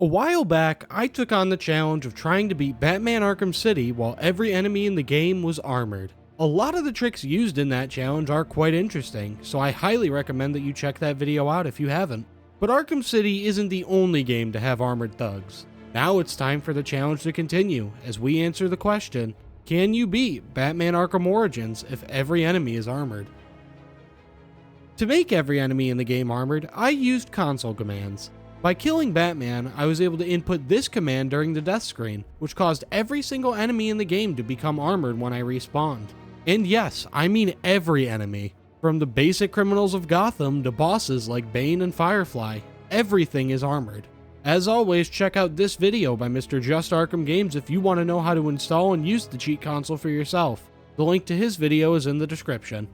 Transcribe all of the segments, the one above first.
A while back, I took on the challenge of trying to beat Batman Arkham City while every enemy in the game was armored. A lot of the tricks used in that challenge are quite interesting, so I highly recommend that you check that video out if you haven't. But Arkham City isn't the only game to have armored thugs. Now it's time for the challenge to continue, as we answer the question, can you beat Batman Arkham Origins if every enemy is armored? To make every enemy in the game armored, I used console commands. By killing Batman, I was able to input this command during the death screen, which caused every single enemy in the game to become armored when I respawned. And yes, I mean every enemy. From the basic criminals of Gotham to bosses like Bane and Firefly, everything is armored. As always, check out this video by Mr. Just Arkham Games if you want to know how to install and use the cheat console for yourself. The link to his video is in the description.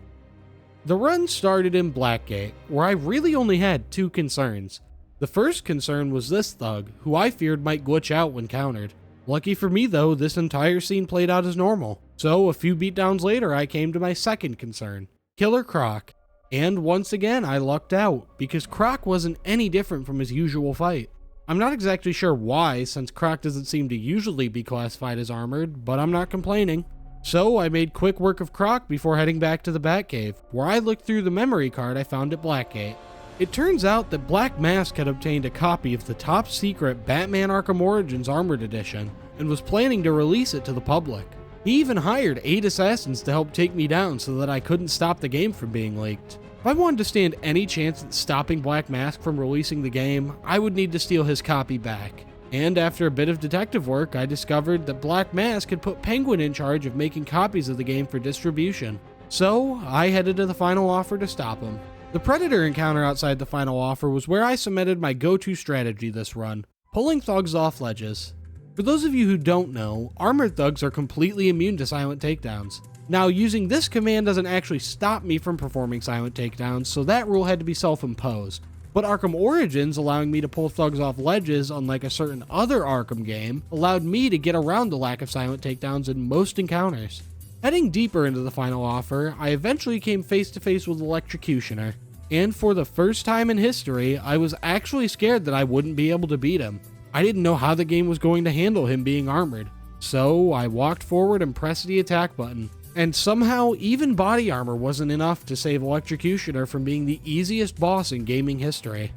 The run started in Blackgate, where I really only had two concerns. The first concern was this thug, who I feared might glitch out when countered. Lucky for me though, this entire scene played out as normal. So a few beatdowns later I came to my second concern, Killer Croc. And once again I lucked out, because Croc wasn't any different from his usual fight. I'm not exactly sure why, since Croc doesn't seem to usually be classified as armored, but I'm not complaining. So I made quick work of Croc before heading back to the Batcave, where I looked through the memory card I found at Blackgate. It turns out that Black Mask had obtained a copy of the top secret Batman Arkham Origins Armored Edition and was planning to release it to the public. He even hired 8 assassins to help take me down so that I couldn't stop the game from being leaked. If I wanted to stand any chance at stopping Black Mask from releasing the game, I would need to steal his copy back. And after a bit of detective work, I discovered that Black Mask had put Penguin in charge of making copies of the game for distribution. So I headed to the final offer to stop him. The Predator encounter outside the final offer was where I cemented my go-to strategy this run, pulling thugs off ledges. For those of you who don't know, armored thugs are completely immune to silent takedowns. Now, using this command doesn't actually stop me from performing silent takedowns, so that rule had to be self-imposed. But Arkham Origins, allowing me to pull thugs off ledges, unlike a certain other Arkham game, allowed me to get around the lack of silent takedowns in most encounters. Heading deeper into the final offer, I eventually came face to face with Electrocutioner, and for the first time in history, I was actually scared that I wouldn't be able to beat him. I didn't know how the game was going to handle him being armored, so I walked forward and pressed the attack button. And somehow, even body armor wasn't enough to save Electrocutioner from being the easiest boss in gaming history.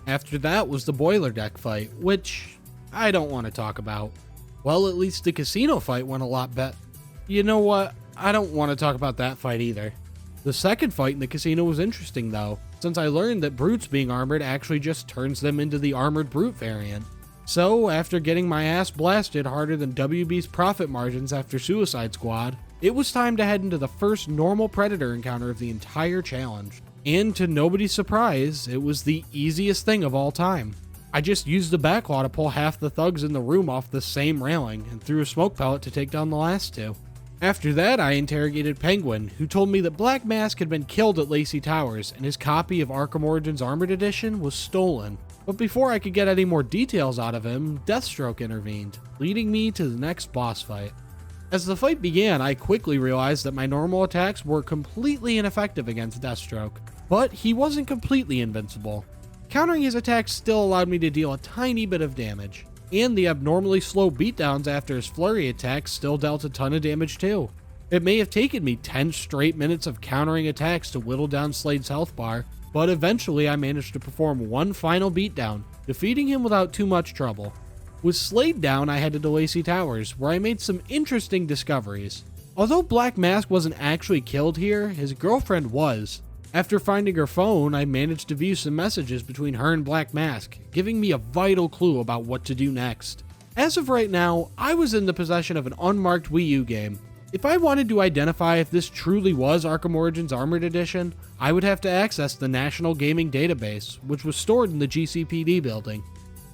After that was the Boiler Deck fight, which I don't want to talk about. Well, at least the casino fight went a lot better. You know what? I don't want to talk about that fight either. The second fight in the casino was interesting though, since I learned that brutes being armored actually just turns them into the armored brute variant. So, after getting my ass blasted harder than WB's profit margins after Suicide Squad, it was time to head into the first normal Predator encounter of the entire challenge. And to nobody's surprise, it was the easiest thing of all time. I just used the backlaw to pull half the thugs in the room off the same railing and threw a smoke pellet to take down the last two. After that, I interrogated Penguin, who told me that Black Mask had been killed at Lacey Towers and his copy of Arkham Origins Armored Edition was stolen. But before I could get any more details out of him, Deathstroke intervened, leading me to the next boss fight. As the fight began, I quickly realized that my normal attacks were completely ineffective against Deathstroke, but he wasn't completely invincible. Countering his attacks still allowed me to deal a tiny bit of damage. And the abnormally slow beatdowns after his flurry attacks still dealt a ton of damage too. It may have taken me 10 straight minutes of countering attacks to whittle down Slade's health bar, but eventually I managed to perform one final beatdown, defeating him without too much trouble. With Slade down, I headed to Lacey Towers, where I made some interesting discoveries. Although Black Mask wasn't actually killed here, his girlfriend was. After finding her phone, I managed to view some messages between her and Black Mask, giving me a vital clue about what to do next. As of right now, I was in the possession of an unmarked Wii U game. If I wanted to identify if this truly was Arkham Origins Armored Edition, I would have to access the National Gaming Database, which was stored in the GCPD building.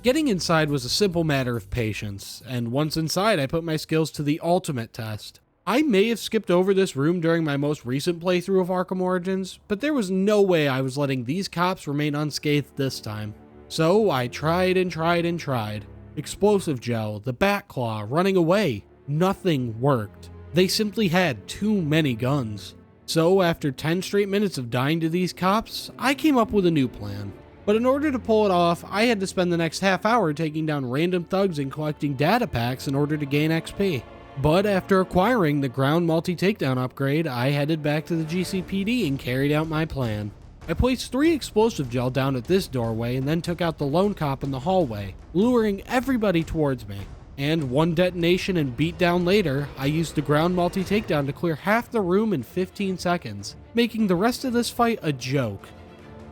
Getting inside was a simple matter of patience, and once inside I put my skills to the ultimate test. I may have skipped over this room during my most recent playthrough of Arkham Origins, but there was no way I was letting these cops remain unscathed this time. So I tried and tried and tried. Explosive gel, the bat claw, running away. Nothing worked. They simply had too many guns. So after 10 straight minutes of dying to these cops, I came up with a new plan. But in order to pull it off, I had to spend the next half hour taking down random thugs and collecting data packs in order to gain XP. But after acquiring the ground multi-takedown upgrade, I headed back to the GCPD and carried out my plan. I placed 3 explosive gel down at this doorway and then took out the lone cop in the hallway, luring everybody towards me. And 1 detonation and beatdown later, I used the ground multi-takedown to clear half the room in 15 seconds, making the rest of this fight a joke.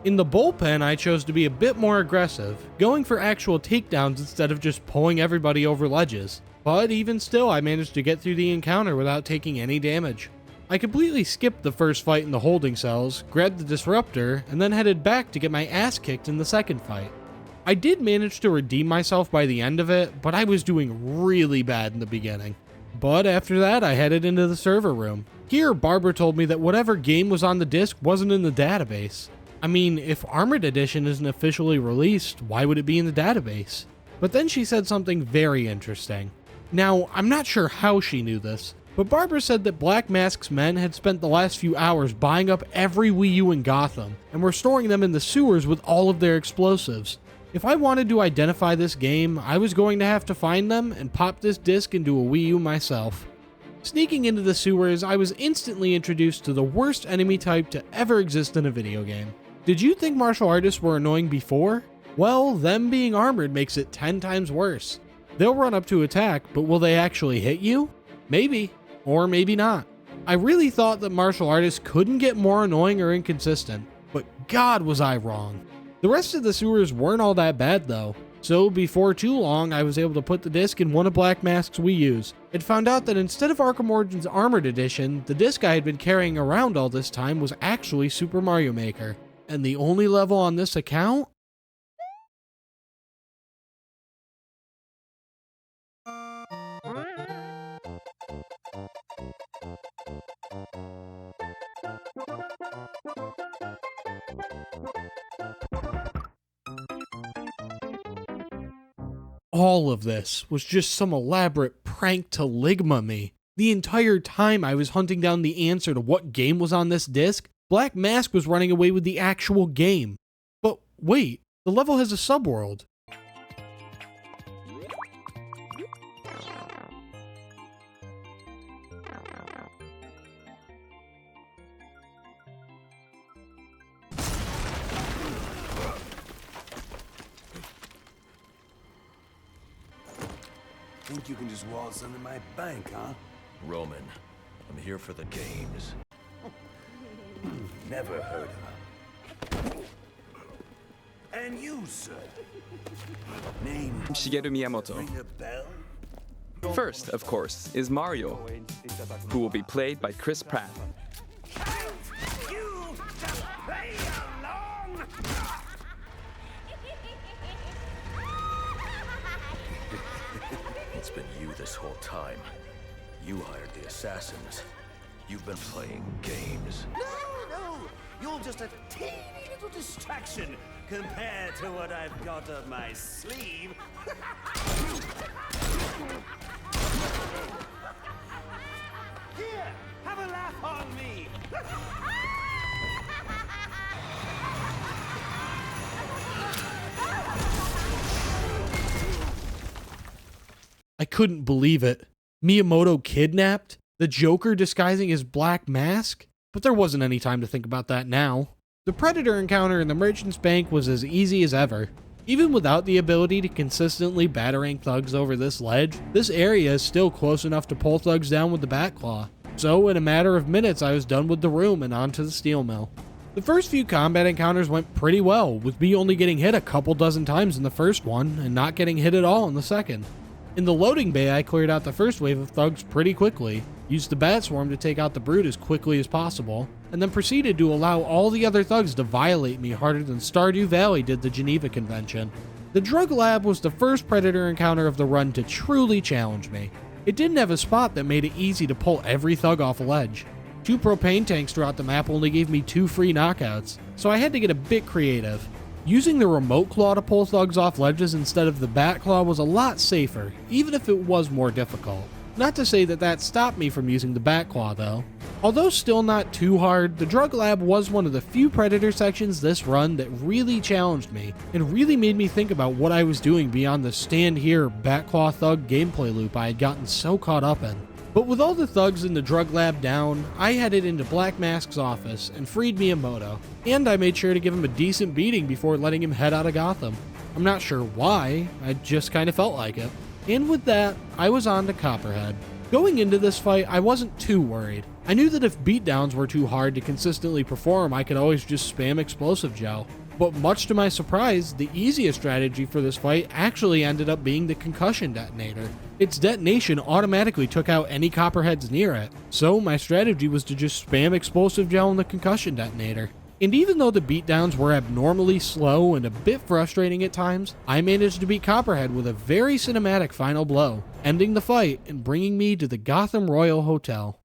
In the bullpen, I chose to be a bit more aggressive, going for actual takedowns instead of just pulling everybody over ledges. But even still, I managed to get through the encounter without taking any damage. I completely skipped the first fight in the holding cells, grabbed the disruptor, and then headed back to get my ass kicked in the second fight. I did manage to redeem myself by the end of it, but I was doing really bad in the beginning. But after that, I headed into the server room. Here, Barbara told me that whatever game was on the disc wasn't in the database. I mean, if Armored Edition isn't officially released, why would it be in the database? But then she said something very interesting. Now, I'm not sure how she knew this, but Barbara said that Black Mask's men had spent the last few hours buying up every Wii U in Gotham, and were storing them in the sewers with all of their explosives. If I wanted to identify this game, I was going to have to find them and pop this disc into a Wii U myself. Sneaking into the sewers, I was instantly introduced to the worst enemy type to ever exist in a video game. Did you think martial artists were annoying before? Well, them being armored makes it 10 times worse. They'll run up to attack, but will they actually hit you? Maybe. Or maybe not. I really thought that martial artists couldn't get more annoying or inconsistent, but God was I wrong. The rest of the sewers weren't all that bad though, so before too long I was able to put the disc in one of Black Mask's Wii U's, and found out that instead of Arkham Origins Armored Edition, the disc I had been carrying around all this time was actually Super Mario Maker. And the only level on this account? All of this was just some elaborate prank to Ligma me. The entire time I was hunting down the answer to what game was on this disc, Black Mask was running away with the actual game. But wait, the level has a subworld. Think you can just waltz into my bank, huh? Roman, I'm here for the games. Never heard of him. And you, sir? Name Shigeru Miyamoto. ring a bell? First, of course, is Mario, who will be played by Chris Pratt. You just play along! It's been you this whole time. You hired the assassins. You've been playing games. No! You're just a teeny little distraction compared to what I've got up my sleeve. Here, have a laugh on me! I couldn't believe it. Miyamoto kidnapped? The Joker disguising his Black Mask? But there wasn't any time to think about that now. The Predator encounter in the Merchant's Bank was as easy as ever. Even without the ability to consistently batarang thugs over this ledge, this area is still close enough to pull thugs down with the Batclaw. So in a matter of minutes I was done with the room and onto the steel mill. The first few combat encounters went pretty well, with me only getting hit a couple dozen times in the first one, and not getting hit at all in the second. In the loading bay, I cleared out the first wave of thugs pretty quickly, used the Bat Swarm to take out the Brute as quickly as possible, and then proceeded to allow all the other thugs to violate me harder than Stardew Valley did the Geneva Convention. The Drug Lab was the first Predator encounter of the run to truly challenge me. It didn't have a spot that made it easy to pull every thug off a ledge. 2 propane tanks throughout the map only gave me 2 free knockouts, so I had to get a bit creative. Using the remote claw to pull thugs off ledges instead of the bat claw was a lot safer, even if it was more difficult. Not to say that that stopped me from using the Batclaw though. Although still not too hard, the drug lab was one of the few Predator sections this run that really challenged me, and really made me think about what I was doing beyond the stand here Batclaw thug gameplay loop I had gotten so caught up in. But with all the thugs in the drug lab down, I headed into Black Mask's office and freed Miyamoto, and I made sure to give him a decent beating before letting him head out of Gotham. I'm not sure why, I just kinda felt like it. And with that, I was on to Copperhead. Going into this fight, I wasn't too worried. I knew that if beatdowns were too hard to consistently perform, I could always just spam explosive gel. But much to my surprise, the easiest strategy for this fight actually ended up being the concussion detonator. Its detonation automatically took out any Copperheads near it, so my strategy was to just spam explosive gel on the concussion detonator. And even though the beatdowns were abnormally slow and a bit frustrating at times, I managed to beat Copperhead with a very cinematic final blow, ending the fight and bringing me to the Gotham Royal Hotel.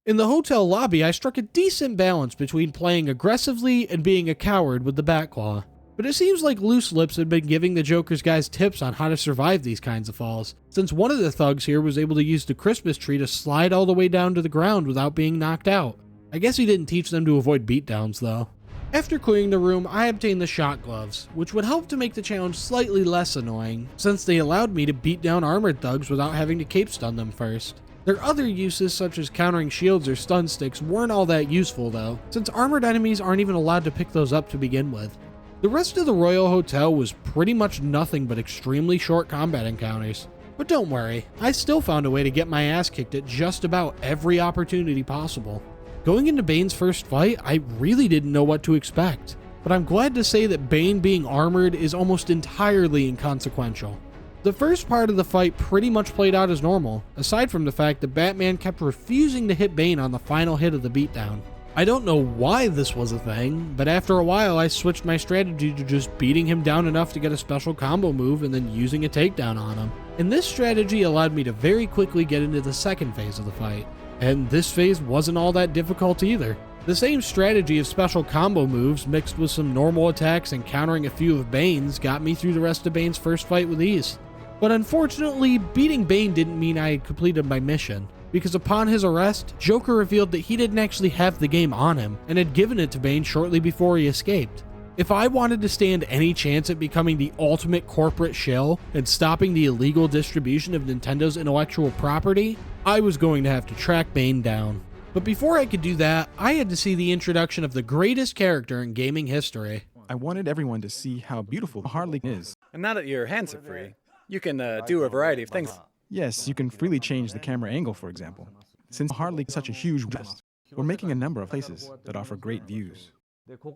In the hotel lobby, I struck a decent balance between playing aggressively and being a coward with the Batclaw. But it seems like Loose Lips had been giving the Joker's guys tips on how to survive these kinds of falls, since one of the thugs here was able to use the Christmas tree to slide all the way down to the ground without being knocked out. I guess he didn't teach them to avoid beatdowns though. After clearing the room, I obtained the shot gloves, which would help to make the challenge slightly less annoying, since they allowed me to beat down armored thugs without having to cape stun them first. Their other uses, such as countering shields or stun sticks, weren't all that useful though, since armored enemies aren't even allowed to pick those up to begin with. The rest of the Royal Hotel was pretty much nothing but extremely short combat encounters. But don't worry, I still found a way to get my ass kicked at just about every opportunity possible. Going into Bane's first fight, I really didn't know what to expect, but I'm glad to say that Bane being armored is almost entirely inconsequential. The first part of the fight pretty much played out as normal, aside from the fact that Batman kept refusing to hit Bane on the final hit of the beatdown. I don't know why this was a thing, but after a while I switched my strategy to just beating him down enough to get a special combo move and then using a takedown on him. And this strategy allowed me to very quickly get into the second phase of the fight. And this phase wasn't all that difficult either. The same strategy of special combo moves mixed with some normal attacks and countering a few of Bane's got me through the rest of Bane's first fight with ease. But unfortunately, beating Bane didn't mean I had completed my mission, because upon his arrest, Joker revealed that he didn't actually have the game on him and had given it to Bane shortly before he escaped. If I wanted to stand any chance at becoming the ultimate corporate shill and stopping the illegal distribution of Nintendo's intellectual property, I was going to have to track Bane down. But before I could do that, I had to see the introduction of the greatest character in gaming history. I wanted everyone to see how beautiful Harley is. And now that your hands are free, you can do a variety of things. Yes, you can freely change the camera angle, for example. Since Harley is such a huge guest, we're making a number of places that offer great views.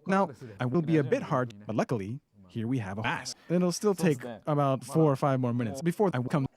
Now, I will be a bit hard, but luckily, here we have a mask. It'll still take about 4 or 5 more minutes before I come.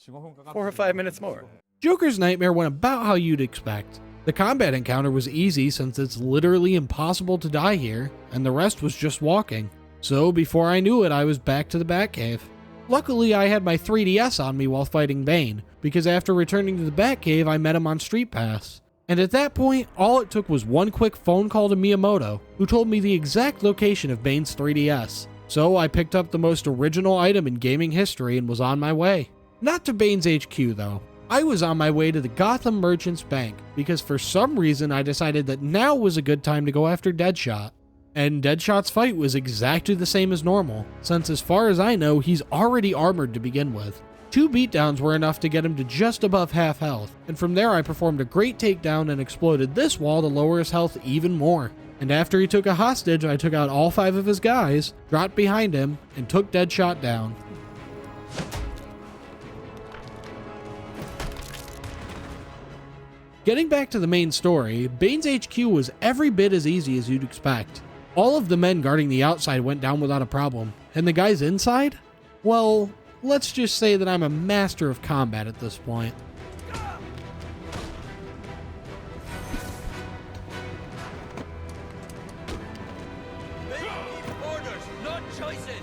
4 or 5 minutes more. Joker's Nightmare went about how you'd expect. The combat encounter was easy since it's literally impossible to die here, and the rest was just walking. So before I knew it, I was back to the Batcave. Luckily, I had my 3DS on me while fighting Bane, because after returning to the Batcave, I met him on Street Pass. And at that point, all it took was one quick phone call to Miyamoto, who told me the exact location of Bane's 3DS. So I picked up the most original item in gaming history and was on my way. Not to Bane's HQ though. I was on my way to the Gotham Merchants Bank, because for some reason I decided that now was a good time to go after Deadshot. And Deadshot's fight was exactly the same as normal, since as far as I know, he's already armored to begin with. 2 beatdowns were enough to get him to just above half health, and from there I performed a great takedown and exploded this wall to lower his health even more. And after he took a hostage, I took out all 5 of his guys, dropped behind him, and took Deadshot down. Getting back to the main story, Bane's HQ was every bit as easy as you'd expect. All of the men guarding the outside went down without a problem, and the guys inside? Well, let's just say that I'm a master of combat at this point. Orders, not choices.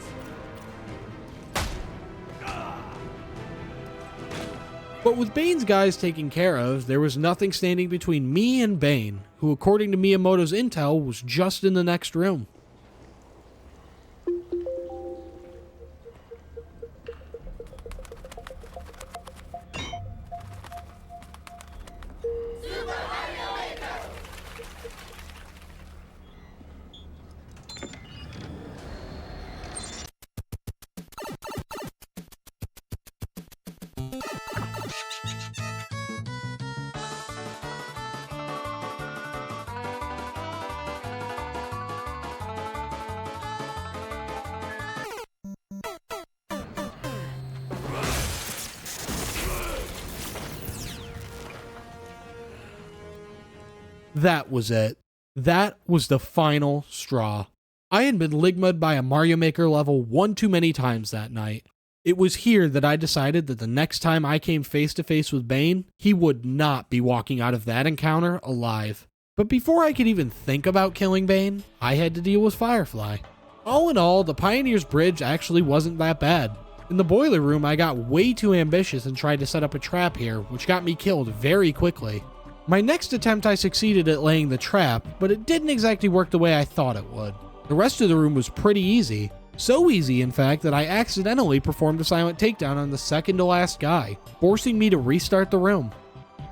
But with Bane's guys taken care of, there was nothing standing between me and Bane, who according to Miyamoto's intel was just in the next room. That was it. That was the final straw. I had been ligma'd by a Mario Maker level one too many times that night. It was here that I decided that the next time I came face to face with Bane, he would not be walking out of that encounter alive. But before I could even think about killing Bane, I had to deal with Firefly. All in all, the Pioneer's Bridge actually wasn't that bad. In the boiler room, I got way too ambitious and tried to set up a trap here, which got me killed very quickly. My next attempt I succeeded at laying the trap, but it didn't exactly work the way I thought it would. The rest of the room was pretty easy. So easy, in fact, that I accidentally performed a silent takedown on the second to last guy, forcing me to restart the room.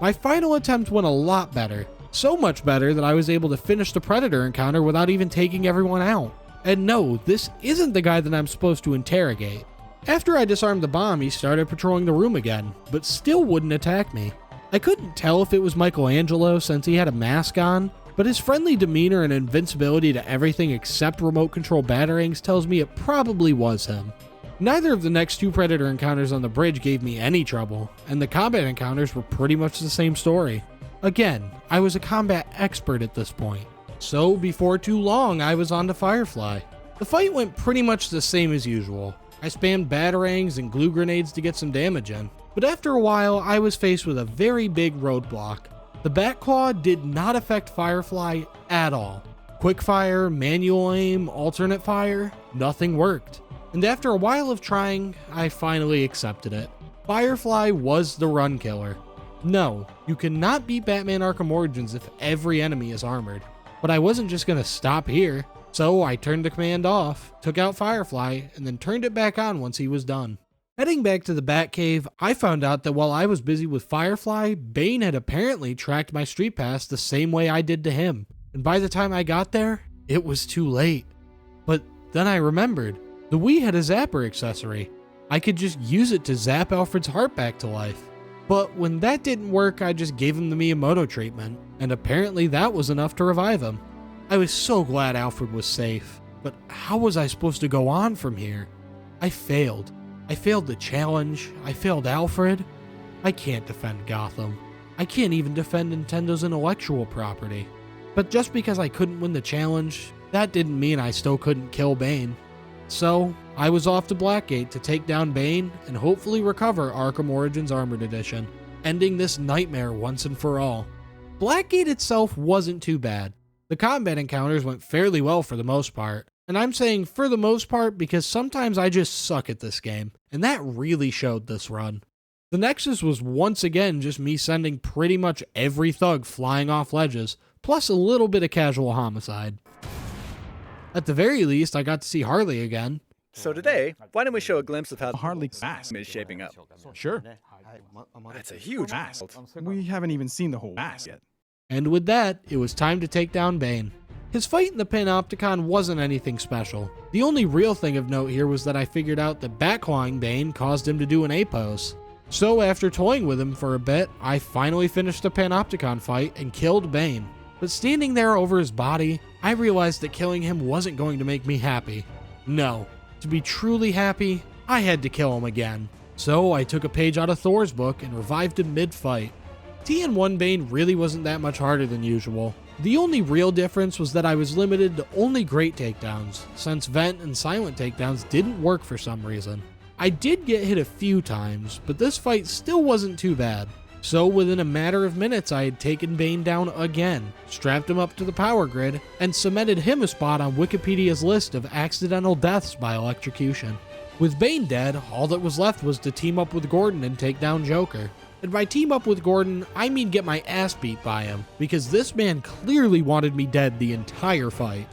My final attempt went a lot better. So much better that I was able to finish the Predator encounter without even taking everyone out. And no, this isn't the guy that I'm supposed to interrogate. After I disarmed the bomb, he started patrolling the room again, but still wouldn't attack me. I couldn't tell if it was Michelangelo since he had a mask on, but his friendly demeanor and invincibility to everything except remote control batarangs tells me it probably was him. Neither of the next two Predator encounters on the bridge gave me any trouble, and the combat encounters were pretty much the same story. Again, I was a combat expert at this point, so before too long I was on to Firefly. The fight went pretty much the same as usual. I spammed batarangs and glue grenades to get some damage in, but after a while I was faced with a very big roadblock. The Batclaw did not affect Firefly at all. Quickfire, manual aim, alternate fire, nothing worked. And after a while of trying, I finally accepted it. Firefly was the run killer. No, you cannot beat Batman Arkham Origins if every enemy is armored. But I wasn't just gonna stop here, so I turned the command off, took out Firefly, and then turned it back on once he was done. Heading back to the Batcave, I found out that while I was busy with Firefly, Bane had apparently tracked my street pass the same way I did to him. And by the time I got there, it was too late. But then I remembered, the Wii had a zapper accessory. I could just use it to zap Alfred's heart back to life. But when that didn't work, I just gave him the Miyamoto treatment, and apparently that was enough to revive him. I was so glad Alfred was safe, but how was I supposed to go on from here? I failed. I failed the challenge. I failed Alfred. I can't defend Gotham. I can't even defend Nintendo's intellectual property. But just because I couldn't win the challenge, that didn't mean I still couldn't kill Bane. So, I was off to Blackgate to take down Bane and hopefully recover Arkham Origins Armored Edition, ending this nightmare once and for all. Blackgate itself wasn't too bad. The combat encounters went fairly well for the most part, and I'm saying for the most part because sometimes I just suck at this game, and that really showed this run. The Nexus was once again just me sending pretty much every thug flying off ledges, plus a little bit of casual homicide. At the very least, I got to see Harley again. So today, why don't we show a glimpse of how Harley's mask is shaping up? Sure. That's a huge mask. We haven't even seen the whole mask yet. And with that, it was time to take down Bane. His fight in the Panopticon wasn't anything special. The only real thing of note here was that I figured out that Batclawing Bane caused him to do an A-pose. So after toying with him for a bit, I finally finished the Panopticon fight and killed Bane. But standing there over his body, I realized that killing him wasn't going to make me happy. No, to be truly happy, I had to kill him again. So I took a page out of Thor's book and revived him mid-fight. TN1 Bane really wasn't that much harder than usual. The only real difference was that I was limited to only great takedowns, since vent and silent takedowns didn't work for some reason. I did get hit a few times, but this fight still wasn't too bad. So within a matter of minutes I had taken Bane down again, strapped him up to the power grid, and cemented him a spot on Wikipedia's list of accidental deaths by electrocution. With Bane dead, all that was left was to team up with Gordon and take down Joker. And by team up with Gordon, I mean get my ass beat by him, because this man clearly wanted me dead the entire fight.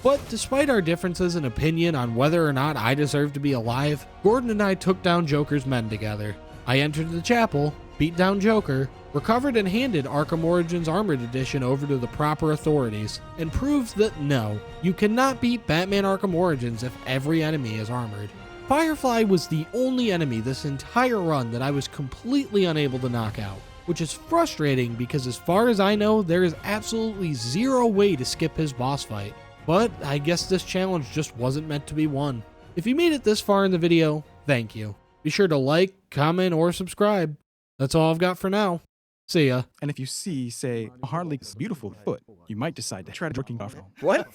But despite our differences in opinion on whether or not I deserve to be alive, Gordon and I took down Joker's men together. I entered the chapel, beat down Joker, recovered and handed Arkham Origins Armored Edition over to the proper authorities, and proved that no, you cannot beat Batman Arkham Origins if every enemy is armored. Firefly was the only enemy this entire run that I was completely unable to knock out, which is frustrating because as far as I know, there is absolutely zero way to skip his boss fight. But I guess this challenge just wasn't meant to be won. If you made it this far in the video, thank you. Be sure to like, comment, or subscribe. That's all I've got for now. See ya. And if you see, say, a Harley's beautiful foot, you might decide to try to jerking off. What?